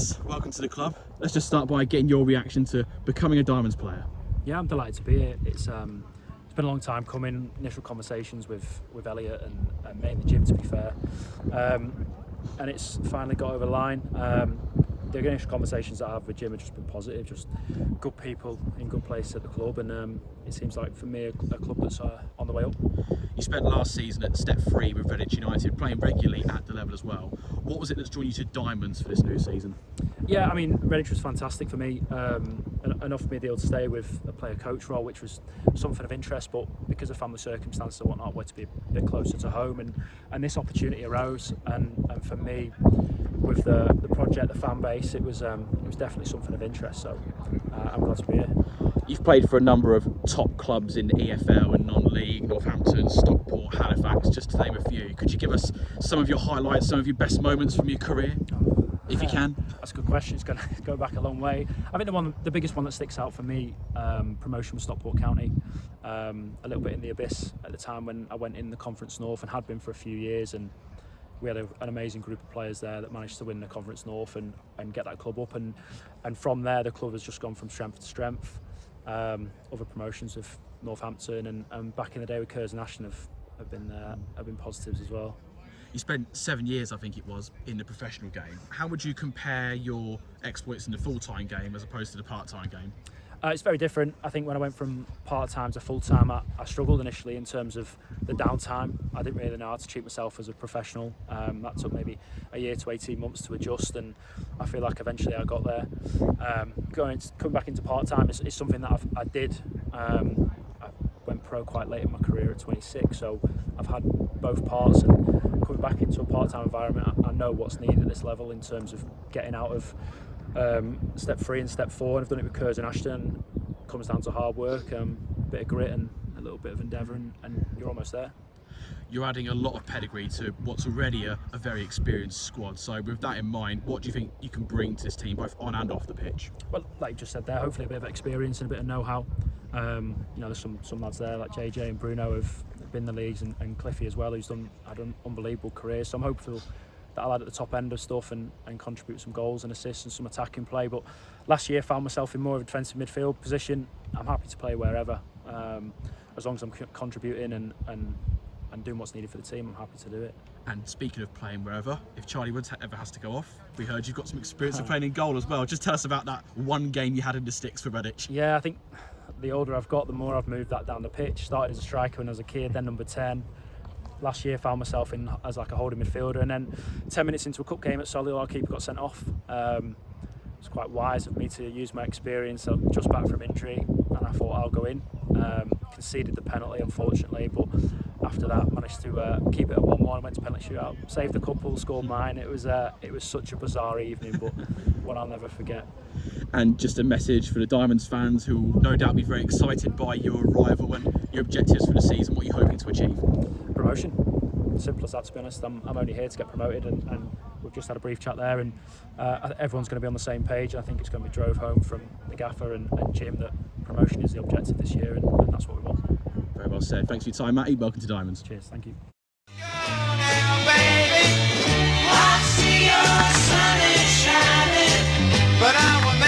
Thomas, welcome to the club. Let's just start by getting your reaction to becoming a Diamonds player. Yeah, I'm delighted to be here. It's been a long time coming. Initial conversations with Elliot and mainly Jim, to be fair, and it's finally got over the line. The initial conversations that I have with Jim have just been positive, just good people in good place at the club, and it seems like for me a club that's on the way up. You spent last season at step 3 with Redditch United, playing regularly at the level as well. What was it that's drawn you to Diamonds for this new season? Yeah, I mean, Redditch was fantastic for me. Enough for me to be able to stay with a player-coach role, which was something of interest, but because of family circumstances and whatnot, I wanted to be a bit closer to home, and this opportunity arose, and for me, with the project, the fan base, it was definitely something of interest, so I'm glad to be here. You've played for a number of top clubs in the EFL and non-league, Northampton, Stockport, Halifax, just to name a few. Could you give us some of your highlights, some of your best moments from your career, if you can? That's a good question. It's going to go back a long way. I think the biggest one that sticks out for me, promotion with Stockport County, a little bit in the abyss at the time when I went in the Conference North and had been for a few years, and we had an amazing group of players there that managed to win the Conference North and get that club up, and from there the club has just gone from strength to strength. Other promotions with Northampton and back in the day with Curzon Ashton have been positives as well. You spent 7 years, I think it was, in the professional game. How would you compare your exploits in the full-time game as opposed to the part-time game? It's very different. I think when I went from part-time to full-time, I struggled initially in terms of the downtime. I didn't really know how to treat myself as a professional. That took maybe a year to 18 months to adjust, and I feel like eventually I got there. Coming back into part-time is something that I did. I went pro quite late in my career at 26, so I've had both parts, and coming back into a part-time environment, I know what's needed at this level in terms of getting out of step 3 and step 4, and I've done it with Curzon Ashton. It comes down to hard work, a bit of grit and a little bit of endeavour, and you're almost there. You're adding a lot of pedigree to what's already a very experienced squad. So with that in mind, what do you think you can bring to this team, both on and off the pitch? Well, like you just said there, hopefully a bit of experience and a bit of know-how. There's some lads there like JJ and Bruno have been in the leagues, and Cliffy as well, who's had an unbelievable career. So I'm hopeful that I'll add at the top end of stuff and contribute some goals and assists and some attacking play. But last year I found myself in more of a defensive midfield position. I'm happy to play wherever, as long as I'm contributing and doing what's needed for the team. I'm happy to do it. And speaking of playing wherever, if Charlie Woods ever has to go off, we heard you've got some experience of playing in goal as well. Just tell us about that one game you had in the sticks for Redditch. Yeah, I think the older I've got, the more I've moved that down the pitch. Started as a striker when I was a kid, then number 10. Last year found myself in as like a holding midfielder, and then 10 minutes into a cup game at Solihull, our keeper got sent off. It's quite wise of me to use my experience. I'm just back from injury, and I thought I'll go in. Conceded the penalty, unfortunately, but after that managed to keep it at 1-1 and went to penalty shootout. Saved a couple, scored mine. It was such a bizarre evening, but one I'll never forget. And just a message for the Diamonds fans who will no doubt be very excited by your arrival and your objectives for the season. What are you hoping to achieve? Promotion. Simple as that, to be honest. I'm only here to get promoted, and we've just had a brief chat there, and everyone's going to be on the same page. I think it's going to be drove home from the gaffer and Jim that promotion is the objective this year, and that's what we want. Very well said. Thanks for your time, Matty. Welcome to Diamonds. Cheers. Thank you. But I